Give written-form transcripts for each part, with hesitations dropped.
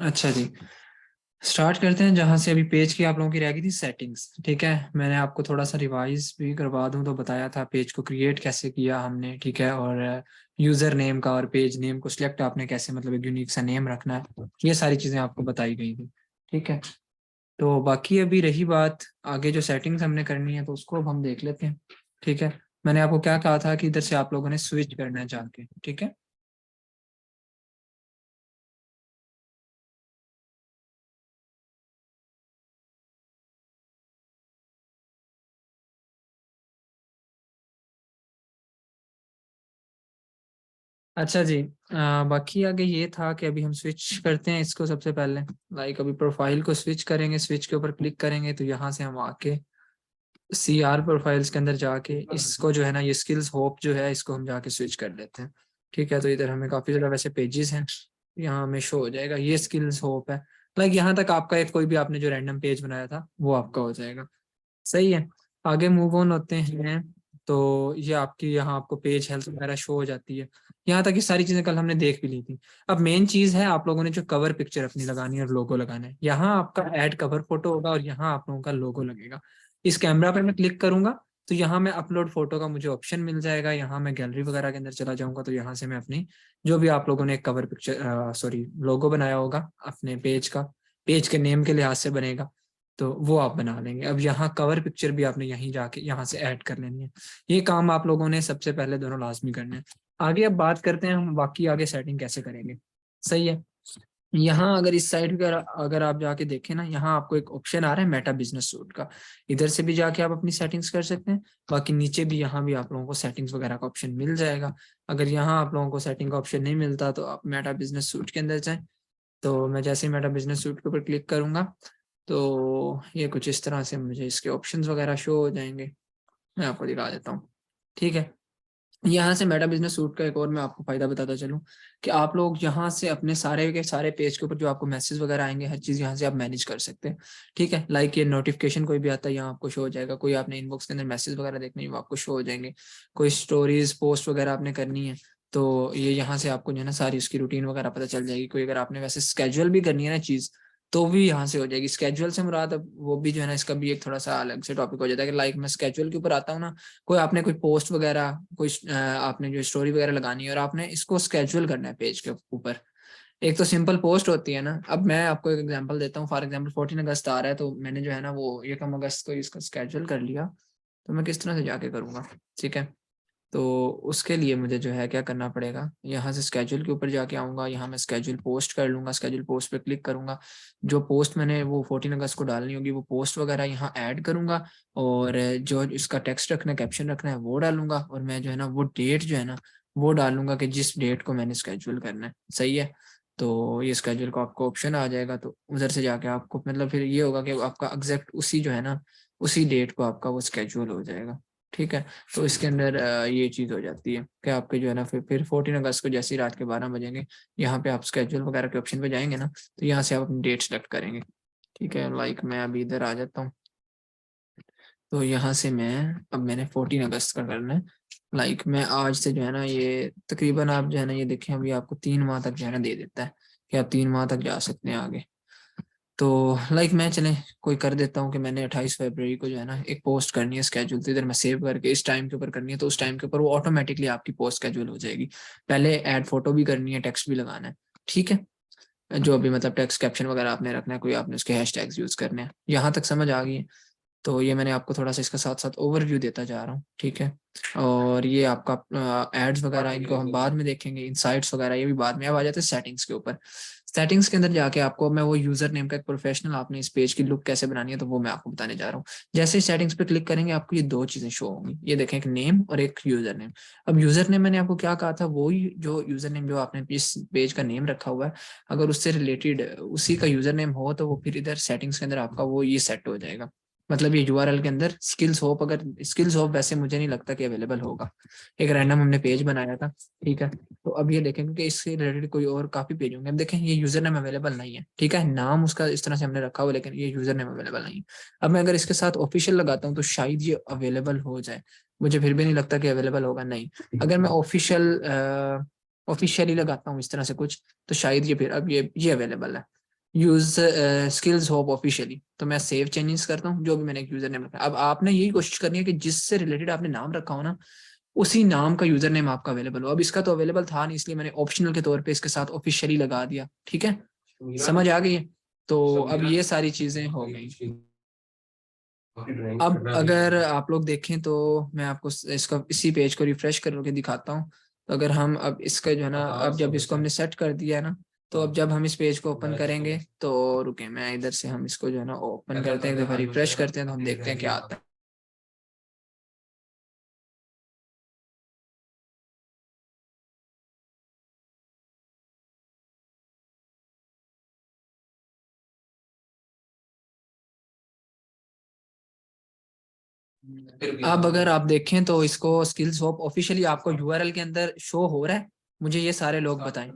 अच्छा जी, स्टार्ट करते हैं जहां से अभी पेज की आप लोगों की रह गई थी सेटिंग्स। ठीक है, मैंने आपको थोड़ा सा रिवाइज भी करवा दूं तो बताया था पेज को क्रिएट कैसे किया हमने। ठीक है, और यूजर नेम का और पेज नेम को सिलेक्ट आपने कैसे, मतलब एक यूनिक सा नेम रखना है, ये सारी चीजें आपको बताई गई थी। ठीक है, तो बाकी अभी रही बात आगे जो सेटिंग्स हमने करनी है तो उसको अब हम देख लेते हैं। ठीक है, मैंने आपको क्या कहा था कि इधर से आप लोगों ने स्विच करना है जाके। ठीक है, अच्छा जी। बाकी आगे ये था कि अभी हम स्विच करते हैं इसको सबसे पहले। अभी प्रोफाइल को स्विच करेंगे, स्विच के ऊपर क्लिक करेंगे तो यहाँ से हम आके सी आर प्रोफाइल्स के अंदर जाके इसको जो है ना, ये स्किल्स होप जो है इसको हम जाके स्विच कर लेते हैं। ठीक है, तो इधर हमें काफी ज्यादा वैसे पेजेस हैं, यहाँ हमें शो हो जाएगा ये स्किल्स होप है। यहाँ तक आपका एक कोई भी आपने जो रैंडम पेज बनाया था वो आपका हो जाएगा। सही है, आगे मूव ऑन होते हैं। तो ये आपकी यहाँ आपको पेज हेल्थ वगैरह शो हो जाती है। यहाँ तक ये सारी चीजें कल हमने देख भी ली थी। अब मेन चीज है आप लोगों ने जो कवर पिक्चर अपनी लगानी है और लोगो लगाना है। यहाँ आपका ऐड कवर फोटो होगा और यहाँ आप लोगों का लोगो लगेगा। इस कैमरा पे मैं क्लिक करूंगा तो यहाँ मैं अपलोड फोटो का मुझे ऑप्शन मिल जाएगा। यहाँ मैं गैलरी वगैरह के अंदर चला जाऊंगा तो यहाँ से मैं अपनी जो भी आप लोगों ने एक कवर पिक्चर सॉरी लोगो बनाया होगा अपने पेज का, पेज के नेम के लिहाज से बनेगा, तो वो आप बना लेंगे। अब यहाँ कवर पिक्चर भी आपने यहीं जाके यहाँ से ऐड कर लेनी है। ये काम आप लोगों ने सबसे पहले दोनों लाजमी करने हैं। आगे अब बात करते हैं हम बाकी आगे सेटिंग कैसे करेंगे। सही है, यहाँ अगर इस साइड पर अगर आप जाके देखें ना, यहाँ आपको एक ऑप्शन आ रहा है मेटा बिजनेस सूट का। इधर से भी जाके आप अपनी सेटिंग्स कर सकते हैं। बाकी नीचे भी यहाँ भी आप लोगों को सेटिंग्स वगैरह का ऑप्शन मिल जाएगा। अगर यहाँ आप लोगों को सेटिंग का ऑप्शन नहीं मिलता तो आप मेटा बिजनेस सूट के अंदर जाएं। तो मैं जैसे ही मेटा बिजनेस सूट के ऊपर क्लिक करूंगा तो ये कुछ इस तरह से मुझे इसके ऑप्शंस वगैरह शो हो जाएंगे। मैं आपको दिखा देता हूँ। ठीक है, यहाँ से मेटा बिजनेस सूट का एक और मैं आपको फायदा बताता चलूँ कि आप लोग यहाँ से अपने सारे के सारे पेज के ऊपर जो आपको मैसेज वगैरह आएंगे हर चीज़ यहाँ से आप मैनेज कर सकते हैं। ठीक है, ये नोटिफिकेशन कोई भी आता है यहाँ आपको शो हो जाएगा। कोई आपने इनबॉक्स के अंदर मैसेज वगैरह देखने वो आपको शो हो जाएंगे। कोई स्टोरीज पोस्ट वगैरह आपने करनी है तो ये यहाँ से आपको जो है ना सारी उसकी रूटीन वगैरह पता चल जाएगी। कोई अगर आपने वैसे स्केजुअल भी करनी है ना चीज़ तो भी यहाँ से हो जाएगी। स्केजुअल से मुराद अब वो भी जो है ना इसका भी एक थोड़ा सा अलग से टॉपिक हो जाता है कि मैं स्केजुअल के ऊपर आता हूँ ना, कोई आपने कोई पोस्ट वगैरह कोई आपने जो स्टोरी वगैरह लगानी है और आपने इसको स्केजुअल करना है पेज के ऊपर। एक तो सिंपल पोस्ट होती है ना, अब मैं आपको एक एग्जांपल देता हूँ। फॉर एग्जांपल 14 अगस्त आ रहा है तो मैंने जो है ना वो 1 अगस्त को इसका स्केजुअल कर लिया। तो मैं किस तरह से जाके करूँगा। ठीक है, तो उसके लिए मुझे जो है क्या करना पड़ेगा, यहाँ से स्केड्यूल के ऊपर जाके आऊँगा। यहाँ मैं स्केड्यूल पोस्ट कर लूँगा, स्केड्यूल पोस्ट पे क्लिक करूँगा। जो पोस्ट मैंने वो 14 अगस्त को डालनी होगी वो पोस्ट वगैरह यहाँ ऐड करूँगा। और जो इसका टेक्स्ट रखना है कैप्शन रखना है वो डालूंगा। और मैं जो है ना वो डेट जो है ना वो डालूंगा कि जिस डेट को मैंने स्केड्यूल करना है। सही है, तो ये स्केड्यूल का आपको ऑप्शन आ जाएगा तो उधर से जाके आपको मतलब फिर ये होगा कि आपका एग्जैक्ट उसी जो है ना उसी डेट को आपका वो स्केड्यूल हो जाएगा। ठीक है, तो इसके अंदर ये चीज़ हो जाती है कि आपके जो है ना फिर 14 अगस्त को जैसे ही रात के 12 बजेंगे यहाँ पे आप स्केड्यूल वगैरह के ऑप्शन पे जाएंगे ना तो यहाँ से आप अपनी डेट सेलेक्ट करेंगे। ठीक है, मैं अभी इधर आ जाता हूँ। तो यहाँ से मैं अब मैंने 14 अगस्त का करना है। मैं आज से जो है ना ये तकरीबन आप जो है ना ये देखें अभी आपको 3 माह तक जो है ना दे देता है कि आप 3 माह तक जा सकते हैं आगे। तो मैं चले कोई कर देता हूँ कि मैंने 28 फरवरी को जो है ना एक पोस्ट करनी है स्केड्यूल। तो इधर मैं सेव करके इस टाइम के ऊपर करनी है तो उस टाइम के ऊपर वो ऑटोमेटिकली आपकी पोस्ट स्केड्यूल हो जाएगी। पहले ऐड फोटो भी करनी है, टेक्स्ट भी लगाना है। ठीक है, जो भी मतलब टेक्स्ट कैप्शन वगैरह आपने रखना है, कोई आपने उसके हैशटैग्स यूज करने हैं। यहाँ तक समझ आ गई है। तो ये मैंने आपको थोड़ा सा इसका साथ साथ ओवरव्यू देता जा रहा हूँ। ठीक है, और ये आपका एड्स वगैरह इनको हम बाद में देखेंगे, इनसाइट्स वगैरह ये भी बाद में। अब आ जाते हैं सेटिंग्स के ऊपर। सेटिंग्स के अंदर जाके आपको मैं वो यूजर नेम का एक प्रोफेशनल आपने इस पेज की लुक कैसे बनानी है तो वो मैं आपको बताने जा रहा हूँ। जैसे ही सेटिंग्स पे क्लिक करेंगे आपको ये दो चीजें शो होंगी। ये देखें, एक नेम और एक यूजर नेम। अब यूजर नेम मैंने आपको क्या कहा था, वही जो यूजर नेम जो आपने इस पेज का नेम रखा हुआ है अगर उससे रिलेटेड उसी का यूजर नेम हो तो वो फिर इधर सेटिंग्स के अंदर आपका वो ये सेट हो जाएगा। मतलब ये यूआरएल के अंदर स्किल्स होप, अगर स्किल्स होप वैसे मुझे नहीं लगता कि अवेलेबल होगा। एक रैंडम हमने पेज बनाया था। ठीक है, तो अब ये देखें क्योंकि इससे रिलेटेड कोई और काफी पेज होंगे। अब देखें ये यूजर नेम अवेलेबल नहीं है। ठीक है, नाम उसका इस तरह से हमने रखा हुआ लेकिन ये यूजर नेम अवेलेबल नहीं है। अब मैं अगर इसके साथ ऑफिशियल लगाता हूँ तो शायद ये अवेलेबल हो जाए। मुझे फिर भी नहीं लगता कि अवेलेबल होगा। नहीं, अगर मैं ऑफिशियली लगाता हूँ इस तरह से कुछ तो शायद ये फिर अब ये अवेलेबल है। यूज स्किल्स होप ऑफिशियली, तो मैं सेव चेंजेस करता हूँ जो भी मैंने एक यूजर नेम रखा है। अब आपने यही कोशिश करनी है कि जिससे रिलेटेड आपने नाम रखा हो ना, उसी नाम का यूजर नेम आपका अवेलेबल हो। अब इसका तो अवेलेबल था नहीं, इसलिए मैंने ऑप्शनल के तौर पे इसके साथ ऑफिशियली लगा दिया। ठीक है, समझ आ गई है? तो अब ये सारी चीजें हो गई। अब अगर आप लोग देखें तो मैं आपको इसका इसी पेज को रिफ्रेश करके दिखाता हूँ। तो अगर हम अब इसका जो है ना, अब जब इसको हमने सेट कर दिया है ना, तो अब जब हम इस पेज को ओपन करेंगे तो रुके, मैं इधर से हम इसको जो है ना ओपन करते हैं, एक दफा रिफ्रेश करते हैं तो हम देखते हैं क्या आता है। अब अगर आप देखें तो इसको स्किल्स होप ऑफिशियली आपको यूआरएल के अंदर शो हो रहा है। मुझे ये सारे लोग बताएं।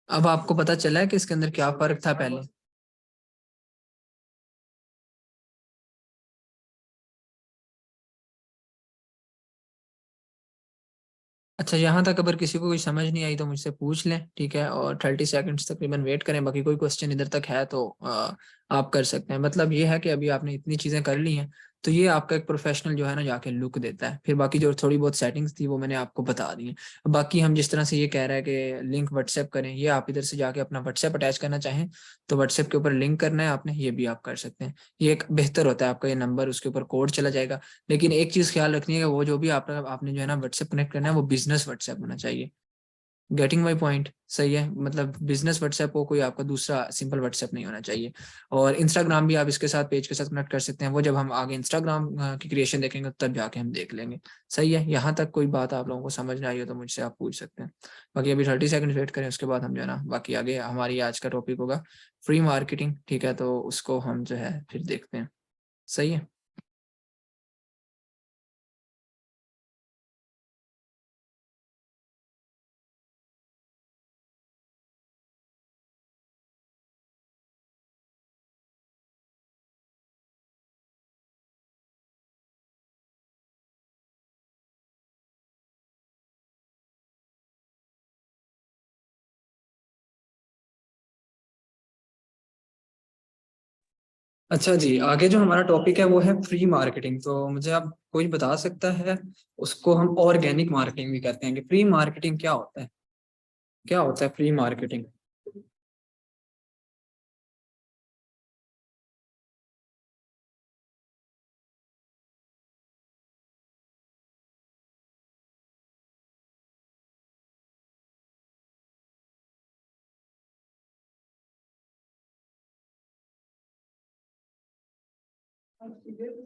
अब आपको पता चला है कि इसके अंदर क्या फर्क था पहले? अच्छा, यहाँ तक अगर किसी को कोई समझ नहीं आई तो मुझसे पूछ लें, ठीक है, और 30 सेकंड्स तकरीबन वेट करें। बाकी कोई क्वेश्चन इधर तक है तो आप कर सकते हैं। मतलब ये है कि अभी आपने इतनी चीज़ें कर ली हैं, तो ये आपका एक प्रोफेशनल जो है ना जाके लुक देता है। फिर बाकी जो थोड़ी बहुत सेटिंग्स थी वो मैंने आपको बता दी है। बाकी हम जिस तरह से ये कह रहा है कि लिंक व्हाट्सएप करें, ये आप इधर से जाके अपना व्हाट्सएप अटैच करना चाहें तो व्हाट्सएप के ऊपर लिंक करना है आपने, ये भी आप कर सकते हैं। ये एक बेहतर होता है, आपका ये नंबर उसके ऊपर कोड चला जाएगा। लेकिन एक चीज ख्याल रखनी है कि वो जो भी आपने जो है ना व्हाट्सएप कनेक्ट करना है वो बिजनेस व्हाट्सएप होना चाहिए। Getting my point? सही है, मतलब बिजनेस व्हाट्सएप हो, कोई आपका दूसरा सिंपल व्हाट्सएप नहीं होना चाहिए। और इंस्टाग्राम भी आप इसके साथ पेज के साथ कनेक्ट कर सकते हैं, वो जब हम आगे इंस्टाग्राम की क्रिएशन देखेंगे तब जाके हम देख लेंगे। सही है, यहाँ तक कोई बात आप लोगों को समझ ना आई हो तो मुझसे आप पूछ सकते हैं। बाकी अभी 30 सेकंड वेट करें, उसके बाद हम जो है ना बाकी आगे हमारी आज का टॉपिक होगा फ्री मार्केटिंग। ठीक है, तो उसको हम जो है फिर देखते हैं। सही है। अच्छा जी, आगे जो हमारा टॉपिक है वो है फ्री मार्केटिंग। तो मुझे आप कोई बता सकता है, उसको हम ऑर्गेनिक मार्केटिंग भी कहते हैं, कि फ्री मार्केटिंग क्या होता है? क्या होता है फ्री मार्केटिंग?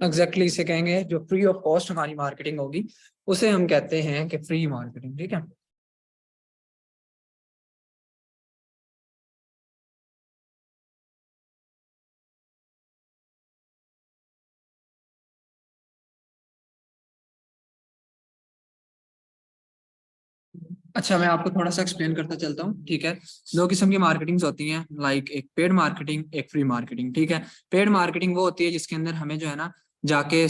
एग्जैक्टली इसे कहेंगे, जो फ्री ऑफ कॉस्ट हमारी मार्केटिंग होगी उसे हम कहते हैं कि फ्री मार्केटिंग। ठीक है। अच्छा, मैं आपको थोड़ा सा एक्सप्लेन करता चलता हूँ। ठीक है, दो किस्म की मार्केटिंग्स होती हैं, लाइक एक पेड मार्केटिंग, एक फ्री मार्केटिंग। ठीक है, पेड मार्केटिंग वो होती है जिसके अंदर हमें जो है ना जाके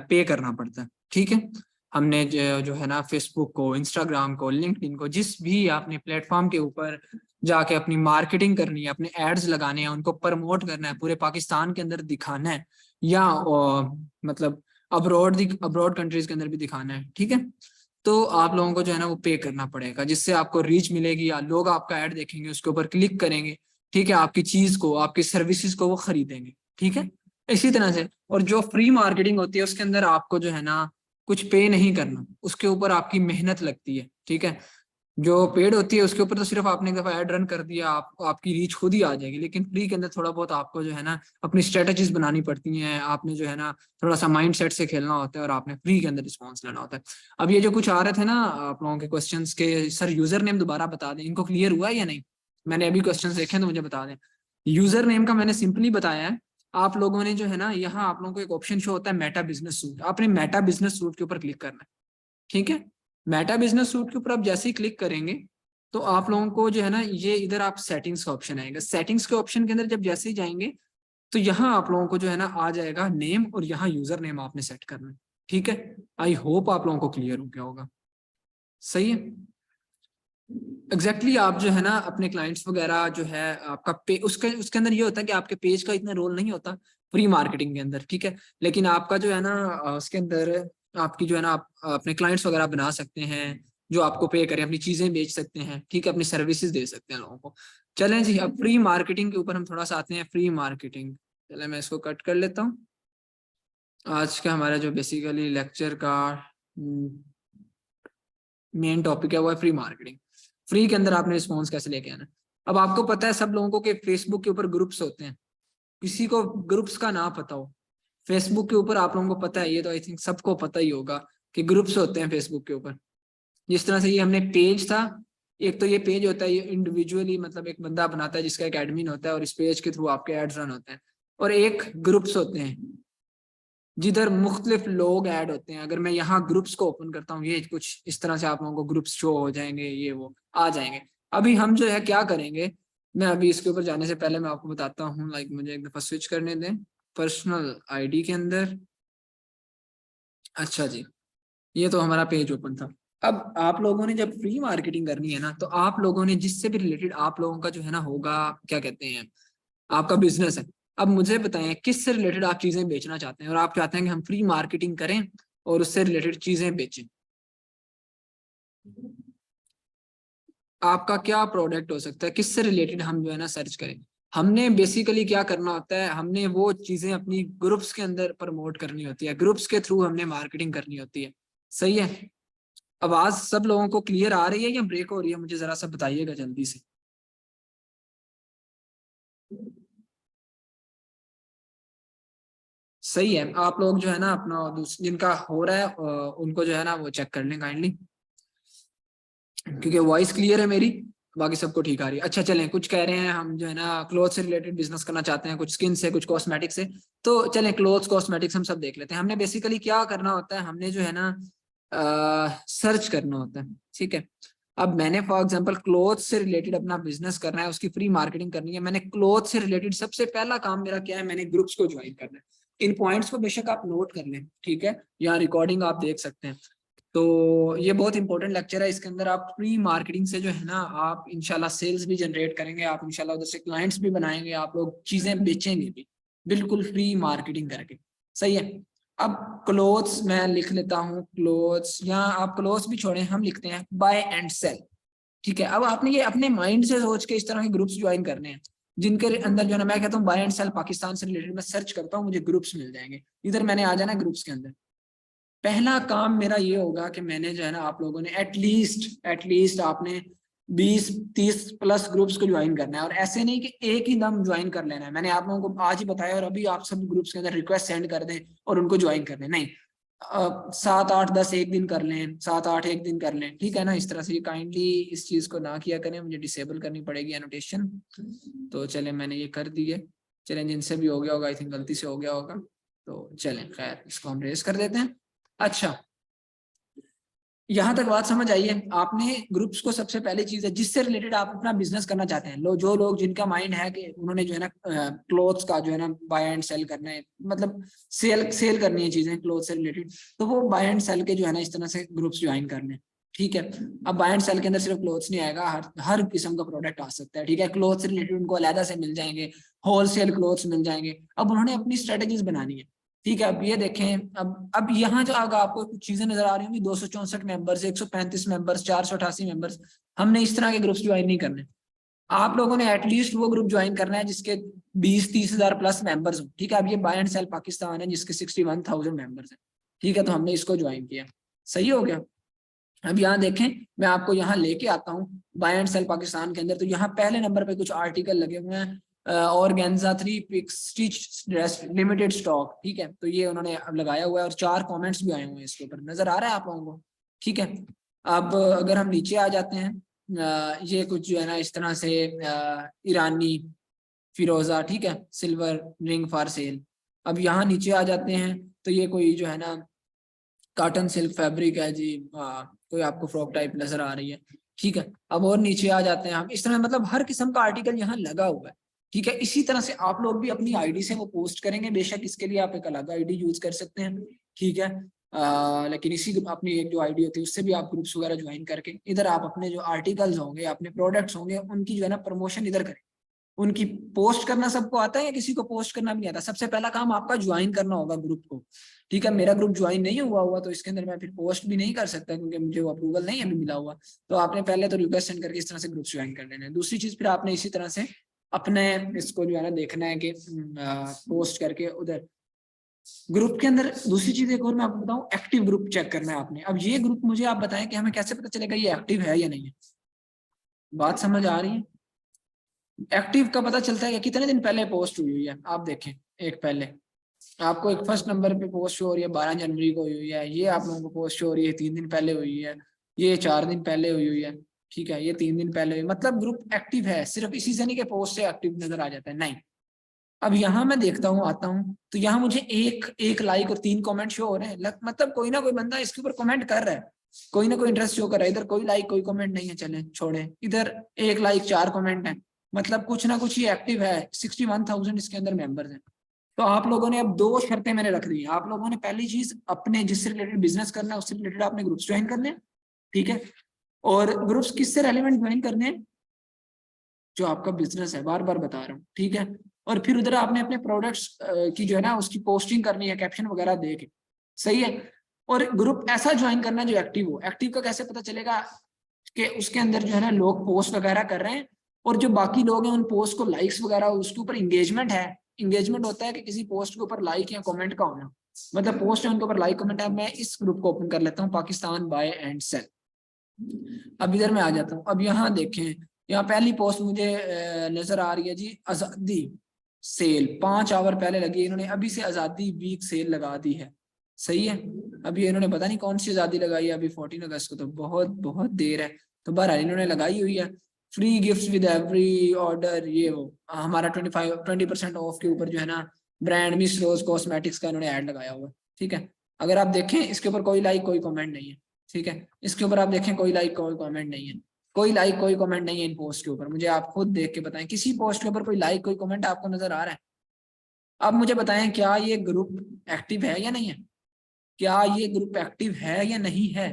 पे करना पड़ता है। ठीक है, हमने जो है ना फेसबुक को, इंस्टाग्राम को, लिंक्डइन को, जिस भी आपने प्लेटफॉर्म के ऊपर जाके अपनी मार्केटिंग करनी है, अपने एड्स लगाने हैं, उनको प्रमोट करना है, पूरे पाकिस्तान के अंदर दिखाना है, या मतलब अब्रॉड कंट्रीज के अंदर भी दिखाना है। ठीक है, तो आप लोगों को जो है ना वो पे करना पड़ेगा, जिससे आपको रीच मिलेगी या लोग आपका ऐड देखेंगे, उसके ऊपर क्लिक करेंगे। ठीक है, आपकी चीज को, आपकी सर्विसेज को वो खरीदेंगे। ठीक है, इसी तरह से। और जो फ्री मार्केटिंग होती है उसके अंदर आपको जो है ना कुछ पे नहीं करना, उसके ऊपर आपकी मेहनत लगती है। ठीक है, जो पेड होती है उसके ऊपर तो सिर्फ आपने एक दफा ऐड रन कर दिया, आपकी रीच खुद ही आ जाएगी। लेकिन फ्री के अंदर थोड़ा बहुत आपको जो है ना अपनी स्ट्रेटजीज बनानी पड़ती हैं, आपने जो है ना थोड़ा सा माइंड सेट से खेलना होता है, और आपने फ्री के अंदर रिस्पॉन्स लेना होता है। अब ये जो कुछ आ रहे थे ना आप लोगों के क्वेश्चंस के, सर यूजर नेम दोबारा बता दें, इनको क्लियर हुआ है या नहीं? मैंने अभी क्वेश्चन देखे हैं तो मुझे बता दें। यूजर नेम का मैंने सिंपली बताया है। आप लोगों ने जो है ना, यहाँ आप लोगों को एक ऑप्शन शो होता है मेटा बिजनेस सूट, आपने मेटा बिजनेस सूट के ऊपर क्लिक करना है। ठीक है, मेटा बिजनेस सूट के ऊपर आप जैसे ही क्लिक करेंगे तो आप लोगों को जो है ना ये इधर आप सेटिंग्स का ऑप्शन आएगा। सेटिंग्स के ऑप्शन के अंदर जब जैसे ही जाएंगे तो यहाँ आप लोगों को जो है ना आ जाएगा नेम, और यहाँ यूजर नेम आपने सेट करना है। ठीक है, आई होप आप लोगों को क्लियर हो गया होगा। सही है। एग्जैक्टली आप जो है ना अपने क्लाइंट्स वगैरह जो है आपका पे उसके अंदर ये होता है कि आपके पेज का इतना रोल नहीं होता फ्री मार्केटिंग के अंदर, ठीक है। लेकिन आपका जो है ना उसके अंदर आपकी जो है ना आप अपने क्लाइंट्स वगैरह बना सकते हैं जो आपको पे करें, अपनी चीजें बेच सकते हैं, ठीक है, अपनी सर्विसेज दे सकते हैं लोगों को। चलें जी, अब फ्री मार्केटिंग के ऊपर हम थोड़ा सा आते हैं। फ्री मार्केटिंग, चले मैं इसको कट कर लेता हूँ। आज का हमारा जो बेसिकली लेक्चर का मेन टॉपिक है वो है फ्री मार्केटिंग। फ्री के अंदर आपने रिस्पॉन्स कैसे लेके आना। अब आपको पता है सब लोगों को कि फेसबुक के ऊपर ग्रुप्स होते हैं, किसी को ग्रुप्स का ना पता हो। फेसबुक के ऊपर आप लोगों को पता है, ये तो आई थिंक सबको पता ही होगा कि ग्रुप्स होते हैं फेसबुक के ऊपर। जिस तरह से ये हमने पेज था, एक तो ये पेज होता है, ये इंडिविजुअली मतलब एक बंदा बनाता है जिसका एक एडमिन होता है और इस पेज के थ्रू आपके एड्स रन होते हैं। और एक ग्रुप्स होते हैं जिधर मुख्तलिफ लोग ऐड होते हैं। अगर मैं यहाँ ग्रुप्स को ओपन करता हूँ, ये कुछ इस तरह से आप लोगों को ग्रुप्स शो हो जाएंगे, ये वो आ जाएंगे। अभी हम जो है क्या करेंगे, मैं अभी इसके ऊपर जाने से पहले मैं आपको बताता हूँ, लाइक मुझे एक दफा स्विच करने दें पर्सनल आईडी के अंदर। अच्छा जी, ये तो हमारा पेज ओपन था। अब आप लोगों ने जब फ्री मार्केटिंग करनी है ना, तो आप लोगों ने जिससे भी रिलेटेड आप लोगों का जो है ना होगा, क्या कहते हैं, आपका बिजनेस है। अब मुझे बताएं किस से रिलेटेड आप चीजें बेचना चाहते हैं और आप चाहते हैं कि हम फ्री मार्केटिंग करें और उससे रिलेटेड चीजें बेचें। आपका क्या प्रोडक्ट हो सकता है, किससे रिलेटेड हम जो है ना सर्च करें। हमने बेसिकली क्या करना होता है, हमने वो चीजें अपनी ग्रुप्स के अंदर प्रमोट करनी होती है, ग्रुप्स के थ्रू हमने मार्केटिंग करनी होती है। सही है। आवाज सब लोगों को क्लियर आ रही है या ब्रेक हो रही है, मुझे जरा सा बताइएगा जल्दी से। सही है। आप लोग जो है ना अपना जिनका हो रहा है उनको जो है ना वो चेक कर लें काइंडली, क्योंकि वॉइस क्लियर है मेरी, बाकी सबको ठीक आ रही है। अच्छा चलें, कुछ कह रहे हैं हम जो है ना क्लोथ से रिलेटेड बिजनेस करना चाहते हैं, कुछ स्किन से, कुछ कॉस्मेटिक से। तो चलें क्लोथ्स कॉस्मेटिक्स हम सब देख लेते हैं। हमने बेसिकली क्या करना होता है, हमने जो है ना सर्च करना होता है, ठीक है। अब मैंने फॉर एग्जांपल क्लोथ से रिलेटेड अपना बिजनेस करना है, उसकी फ्री मार्केटिंग करनी है। मैंने क्लोथ से रिलेटेड सबसे पहला काम मेरा क्या है, मैंने ग्रुप्स को ज्वाइन करना है। इन पॉइंट्स को बेशक आप नोट कर लें, ठीक है, यहाँ रिकॉर्डिंग आप देख सकते हैं। तो ये बहुत इंपॉर्टेंट लेक्चर है। इसके अंदर आप फ्री मार्केटिंग से जो है ना आप इंशाल्लाह सेल्स भी जनरेट करेंगे, आप इंशाल्लाह उधर से क्लाइंट्स भी बनाएंगे, आप लोग चीजें बेचेंगे भी बिल्कुल फ्री मार्केटिंग करके। सही है। अब क्लोथ्स मैं लिख लेता हूँ, क्लोथ्स, या आप क्लोथ्स भी छोड़ें, हम लिखते हैं बाय एंड सेल, ठीक है। अब आपने ये अपने माइंड से सोच के इस तरह के ग्रुप्स ज्वाइन करने हैं जिनके अंदर जो है ना, मैं कहता हूँ बाय एंड सेल पाकिस्तान से रिलेटेड मैं सर्च करता हूँ, मुझे ग्रुप्स मिल जाएंगे। इधर मैंने आ जाना ग्रुप्स के अंदर। पहला काम मेरा ये होगा कि मैंने जो है ना आप लोगों ने एटलीस्ट आपने 20-30 प्लस ग्रुप्स को ज्वाइन करना है। और ऐसे नहीं कि एक ही दम ज्वाइन कर लेना है, मैंने आप लोगों को आज ही बताया और अभी आप सब ग्रुप्स के अंदर रिक्वेस्ट सेंड कर दें और उनको ज्वाइन कर लें, नहीं। 7-8-10 एक दिन कर लें, 7-8 एक दिन कर लें, ठीक है ना। इस तरह से काइंडली इस चीज को ना किया करें, मुझे डिसेबल करनी पड़ेगी एनोटेशन। तो चले मैंने ये कर दी है। चलें, जिनसे भी हो गया होगा, आई थिंक गलती से हो गया होगा, तो चलें खैर इसको हम रेस कर देते हैं। अच्छा, यहां तक बात समझ आई है। आपने ग्रुप्स को सबसे पहली चीज है जिससे रिलेटेड आप अपना बिजनेस करना चाहते हैं, जो लोग जिनका माइंड है कि उन्होंने जो है ना क्लोथ्स का जो है ना बाय एंड सेल करना है, मतलब सेल करनी है चीजें क्लोथ से रिलेटेड, तो वो बाय एंड सेल के जो है ना इस तरह से ग्रुप्स ज्वाइन करने, ठीक है। अब बाय एंड सेल के अंदर सिर्फ क्लोथ्स नहीं आएगा, हर किस्म का प्रोडक्ट आ सकता है, ठीक है। क्लोथ से रिलेटेड उनको अलहदा से मिल जाएंगे, होलसेल क्लोथ्स मिल जाएंगे। अब उन्होंने अपनी स्ट्रेटेजीज बनानी है, ठीक है। अब ये देखें, अब यहाँ जो आगे आपको कुछ चीजें नजर आ रही होंगी, 264 मेंबर्स, 135 मेंबर्स, 488 मेंबर्स। हमने इस तरह के ग्रुप्स ज्वाइन नहीं करने। आप लोगों ने एटलीस्ट वो ग्रुप ज्वाइन करना है जिसके 20-30 हजार प्लस मेंबर्स हो, ठीक है। अब ये बाय एंड सेल पाकिस्तान है जिसके 61,000 मेंबर्स है, ठीक है। तो हमने इसको ज्वाइन किया, सही हो गया। अब यहाँ देखें, मैं आपको यहाँ लेके आता हूँ बाय एंड सेल पाकिस्तान के अंदर। तो यहाँ पहले नंबर पे कुछ आर्टिकल लगे हुए हैं, organza 3 pics stitch dress limited stock, ठीक है। तो ये उन्होंने अब लगाया हुआ है और 4 कमेंट्स भी आए हुए हैं इसके ऊपर, नजर आ रहा है आप लोगों को, ठीक है। अब अगर हम नीचे आ जाते हैं, ये कुछ जो है ना इस तरह से ईरानी फिरोजा, ठीक है, सिल्वर रिंग फॉर सेल। अब यहाँ नीचे आ जाते हैं तो ये कोई जो है ना कॉटन सिल्क फैब्रिक है जी, कोई आपको फ्रॉक टाइप नजर आ रही है, ठीक है। अब और नीचे आ जाते हैं हम, इस तरह मतलब हर किस्म का आर्टिकल यहाँ लगा हुआ है, ठीक है। इसी तरह से आप लोग भी अपनी आईडी से वो पोस्ट करेंगे, बेशक इसके लिए आप एक अलग आईडी यूज कर सकते हैं, ठीक है। लेकिन इसी अपनी एक जो आईडी होती है उससे भी आप ग्रुप्स वगैरह ज्वाइन करके इधर आप अपने जो आर्टिकल्स होंगे, अपने प्रोडक्ट्स होंगे, उनकी जो है ना प्रमोशन इधर करें। उनकी पोस्ट करना सबको आता है या किसी को पोस्ट करना भी नहीं आता? सबसे पहला काम आपका ज्वाइन करना होगा ग्रुप को। ठीक है, मेरा ग्रुप ज्वाइन नहीं हुआ तो इसके अंदर मैं फिर पोस्ट भी नहीं कर सकता क्योंकि मुझे वो अप्रूवल नहीं अभी मिला हुआ। तो आपने पहले तो रिक्वेस्ट सेंड करके इस तरह से ग्रुप ज्वाइन कर लेना है। दूसरी चीज फिर आपने इसी तरह से अपने इसको जो है ना देखना है कि पोस्ट करके उधर ग्रुप के अंदर। दूसरी चीज एक और मैं आपको बताऊं, एक्टिव ग्रुप चेक करना है आपने। अब ये ग्रुप मुझे आप बताएं कि हमें कैसे पता चलेगा ये एक्टिव है या नहीं है? बात समझ आ रही है? एक्टिव का पता चलता है कि कितने दिन पहले पोस्ट हुई है। आप देखें, एक पहले आपको एक फर्स्ट नंबर पे पोस्ट हो रही है 12 जनवरी को हुई है, ये आप लोगों को पोस्ट हो रही है 3 दिन पहले हुई है, ये 4 दिन पहले हुई है, ठीक है, ये 3 दिन पहले हुई। मतलब ग्रुप एक्टिव है। सिर्फ इसी से नहीं कि पोस्ट से एक्टिव नजर आ जाता है, नहीं। अब यहाँ मैं देखता हूँ, आता हूँ तो यहाँ मुझे एक लाइक और 3 कमेंट शो हो रहे हैं। मतलब कोई ना कोई बंदा इसके ऊपर कमेंट कर रहा है, कोई ना कोई इंटरेस्ट शो कर रहा है। इधर कोई लाइक कोई कमेंट नहीं है, चले छोड़े। इधर 1 लाइक 4 कमेंट है, मतलब कुछ ना कुछ ये एक्टिव है। 61,000 इसके अंदर मेंबर्स हैं। तो आप लोगों ने अब 2 शर्तें मैंने रख दी। आप लोगों ने पहली चीज अपने जिससे रिलेटेड बिजनेस करना है उससे रिलेटेड आपने ग्रुप्स ज्वाइन करने हैं, ठीक है। और ग्रुप्स किससे रेलिवेंट ज्वाइन करने हैं? जो आपका बिजनेस है, बार बार बता रहा हूँ, ठीक है। और फिर उधर आपने अपने प्रोडक्ट्स की जो है ना उसकी पोस्टिंग करनी है, कैप्शन वगैरह दे के, सही है। और ग्रुप ऐसा ज्वाइन करना है जो एक्टिव हो। एक्टिव का कैसे पता चलेगा? कि उसके अंदर जो है ना लोग पोस्ट वगैरह कर रहे हैं और जो बाकी लोग हैं उन पोस्ट को लाइक्स वगैरह, उसके ऊपर इंगेजमेंट है। इंगेजमेंट होता है कि किसी पोस्ट के ऊपर लाइक या कमेंट का होना, मतलब पोस्ट है उनके ऊपर लाइक कमेंट है। मैं इस ग्रुप को ओपन कर लेता हूँ, पाकिस्तान बाय एंड सेल। अब इधर मैं आ जाता हूँ। अब यहाँ देखें, यहाँ पहली पोस्ट मुझे नजर आ रही है जी, आजादी सेल 5 आवर पहले लगी है। इन्होंने अभी से आजादी वीक सेल लगा दी है, सही है। अभी इन्होंने पता नहीं कौन सी आजादी लगाई है, अभी 14 अगस्त को, तो बहुत बहुत देर है। तो बहरहाल इन्होंने लगाई हुई है, free gift with every order, ये वो हमारा 20% ऑफ के ऊपर जो है ना ब्रांड मिस रोज कॉस्मेटिक्स का इन्होंने ऐड लगाया हुआ है, ठीक है। अगर आप देखें इसके ऊपर कोई लाइक कोई कमेंट नहीं है, ठीक है। इसके ऊपर आप देखें कोई लाइक कोई कमेंट नहीं है, कोई लाइक कोई कमेंट नहीं है इन पोस्ट के ऊपर। मुझे आप खुद देख के बताएं किसी पोस्ट के ऊपर कोई लाइक कोई कमेंट आपको नजर आ रहा है? अब मुझे बताएं क्या ये ग्रुप एक्टिव है या नहीं है? क्या ये ग्रुप एक्टिव है या नहीं है?